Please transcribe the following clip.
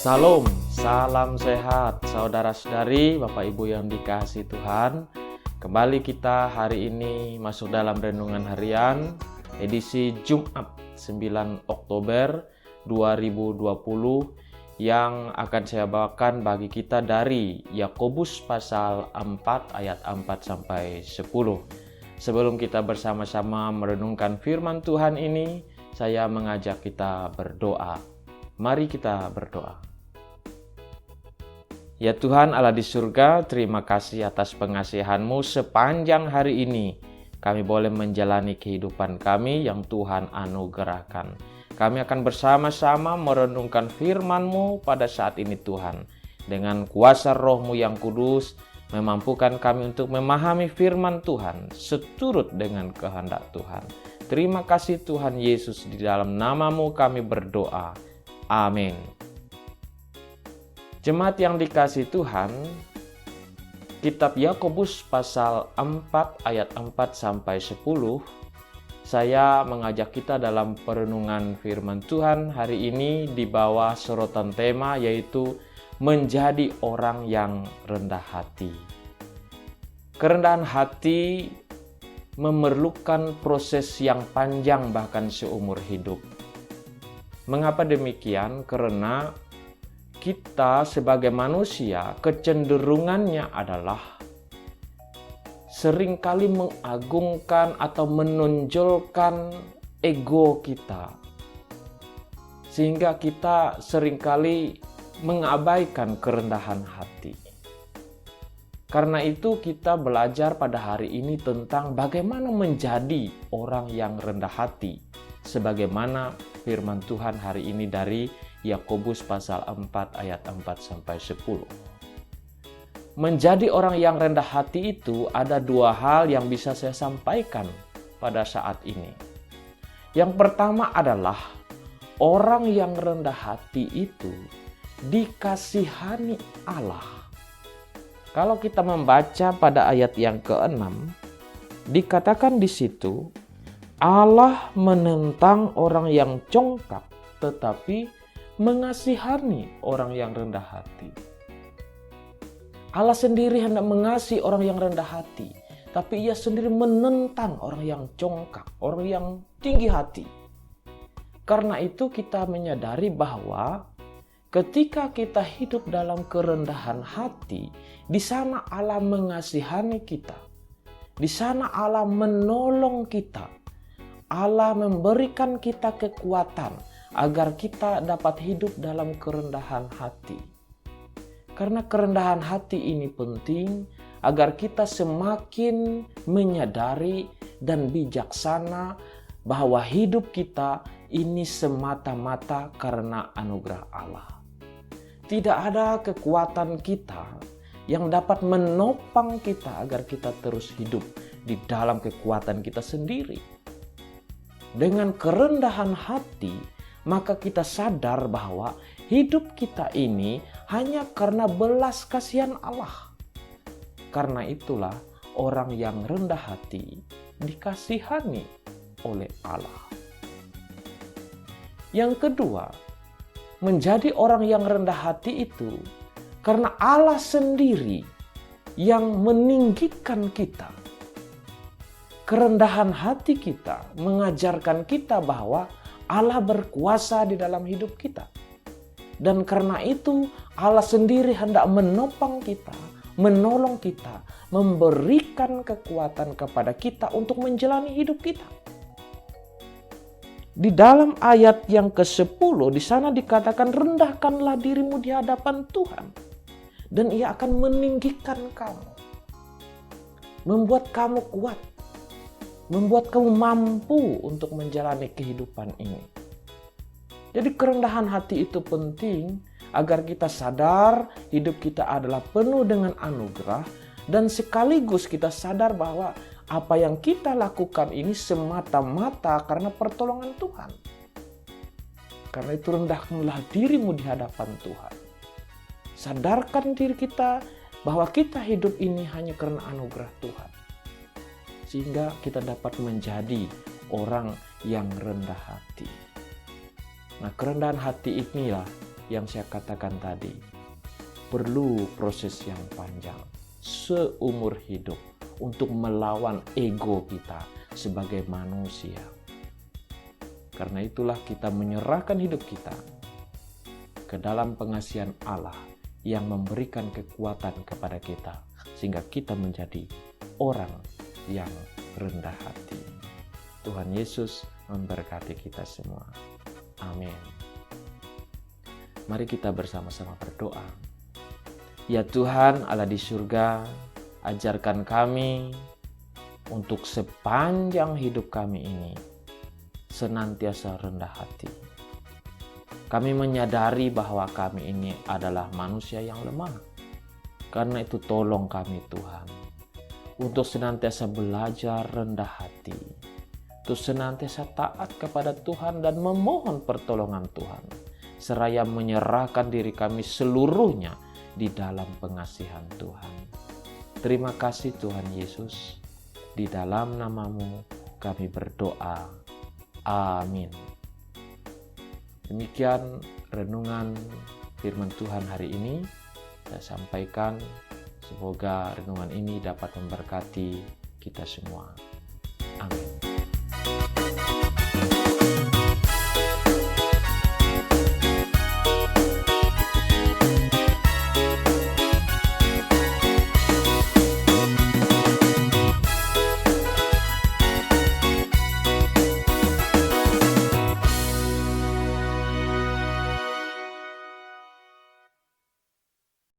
Salam, salam sehat, saudara-saudari, Bapak Ibu yang dikasihi Tuhan. Kembali kita hari ini masuk dalam renungan harian edisi Jumat 9 Oktober 2020 yang akan saya bawakan bagi kita dari Yakobus pasal 4 ayat 4 sampai 10. Sebelum kita bersama-sama merenungkan firman Tuhan ini, saya mengajak kita berdoa. Mari kita berdoa. Ya Tuhan Allah di surga, terima kasih atas pengasihan-Mu sepanjang hari ini. Kami boleh menjalani kehidupan kami yang Tuhan anugerahkan. Kami akan bersama-sama merenungkan firman-Mu pada saat ini Tuhan. Dengan kuasa Roh-Mu yang kudus, memampukan kami untuk memahami firman Tuhan seturut dengan kehendak Tuhan. Terima kasih Tuhan Yesus, di dalam nama-Mu kami berdoa. Amin. Jemaat yang dikasihi Tuhan, kitab Yakobus pasal 4 ayat 4 sampai 10, saya mengajak kita dalam perenungan firman Tuhan hari ini di bawah sorotan tema yaitu menjadi orang yang rendah hati. Kerendahan hati memerlukan proses yang panjang bahkan seumur hidup. Mengapa demikian? Karena kita sebagai manusia kecenderungannya adalah seringkali mengagungkan atau menonjolkan ego kita. Sehingga kita seringkali mengabaikan kerendahan hati. Karena itu kita belajar pada hari ini tentang bagaimana menjadi orang yang rendah hati. Sebagaimana firman Tuhan hari ini dari Yakobus pasal 4 ayat 4 sampai 10. Menjadi orang yang rendah hati itu ada dua hal yang bisa saya sampaikan pada saat ini. Yang pertama adalah orang yang rendah hati itu dikasihani Allah. Kalau kita membaca pada ayat yang ke-6, dikatakan di situ Allah menentang orang yang congkak tetapi mengasihani orang yang rendah hati. Allah sendiri hendak mengasihi orang yang rendah hati, tapi Ia sendiri menentang orang yang congkak, orang yang tinggi hati. Karena itu kita menyadari bahwa ketika kita hidup dalam kerendahan hati, di sana Allah mengasihani kita. Di sana Allah menolong kita. Allah memberikan kita kekuatan agar kita dapat hidup dalam kerendahan hati. Karena kerendahan hati ini penting agar kita semakin menyadari dan bijaksana bahwa hidup kita ini semata-mata karena anugerah Allah. Tidak ada kekuatan kita yang dapat menopang kita agar kita terus hidup di dalam kekuatan kita sendiri. Dengan kerendahan hati, maka kita sadar bahwa hidup kita ini hanya karena belas kasihan Allah. Karena itulah orang yang rendah hati dikasihani oleh Allah. Yang kedua, menjadi orang yang rendah hati itu karena Allah sendiri yang meninggikan kita. Kerendahan hati kita mengajarkan kita bahwa Allah berkuasa di dalam hidup kita. Dan karena itu Allah sendiri hendak menopang kita, menolong kita, memberikan kekuatan kepada kita untuk menjalani hidup kita. Di dalam ayat yang ke-10 di sana dikatakan rendahkanlah dirimu di hadapan Tuhan dan Ia akan meninggikan kamu. Membuat kamu kuat. Membuat kamu mampu untuk menjalani kehidupan ini. Jadi kerendahan hati itu penting agar kita sadar hidup kita adalah penuh dengan anugerah dan sekaligus kita sadar bahwa apa yang kita lakukan ini semata-mata karena pertolongan Tuhan. Karena itu rendahkanlah dirimu di hadapan Tuhan. Sadarkan diri kita bahwa kita hidup ini hanya karena anugerah Tuhan. Sehingga kita dapat menjadi orang yang rendah hati. Nah, kerendahan hati inilah yang saya katakan tadi, perlu proses yang panjang, seumur hidup, untuk melawan ego kita sebagai manusia. Karena itulah kita menyerahkan hidup kita ke dalam pengasihan Allah yang memberikan kekuatan kepada kita, sehingga kita menjadi orang yang rendah hati. Tuhan Yesus memberkati kita semua. Amin. Mari kita bersama-sama berdoa. Ya Tuhan Allah di surga, ajarkan kami untuk sepanjang hidup kami ini senantiasa rendah hati. Kami menyadari bahwa kami ini adalah manusia yang lemah. Karena itu tolong kami Tuhan, untuk senantiasa belajar rendah hati, untuk senantiasa taat kepada Tuhan dan memohon pertolongan Tuhan, seraya menyerahkan diri kami seluruhnya di dalam pengasihan Tuhan. Terima kasih Tuhan Yesus, di dalam nama-Mu kami berdoa. Amin. Demikian renungan firman Tuhan hari ini saya sampaikan. Semoga renungan ini dapat memberkati kita semua.